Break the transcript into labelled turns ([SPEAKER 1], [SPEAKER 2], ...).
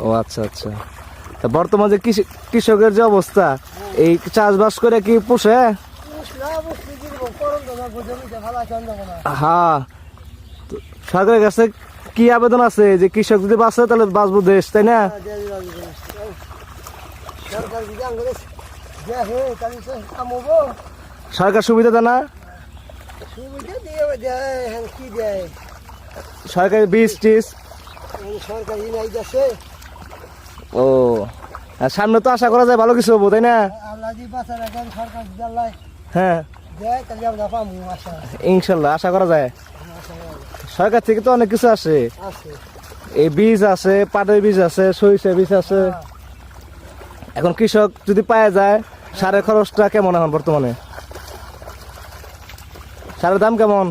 [SPEAKER 1] ও আচ্ছা আচ্ছা। তা বর্তমানে কৃষকের যে অবস্থা, এই চাষবাস করে কি পোষে? হ্যাঁ, সরকারের কাছে কি আবেদন আছে যে কৃষক যদি বাঁচে তাহলে বাঁচবো দেশ, তাই না? সরকার সুবিধা দেয় না? সরকারি বীজ টিজ ও, আর সামনে তো আশা করা যায় ভালো কিছু হবো, তাই না? হ্যাঁ, ইনশাল্লাহ আশা করা যায়। সরকার থেকে তো অনেক কিছু আসে, এই বীজ আছে, পাটের বীজ আছে, সরিষা বীজ আছে। এখন কৃষক যদি পাওয়া যায়, সারের খরচটা কেমন এখন বর্তমানে? সারের দাম কেমন?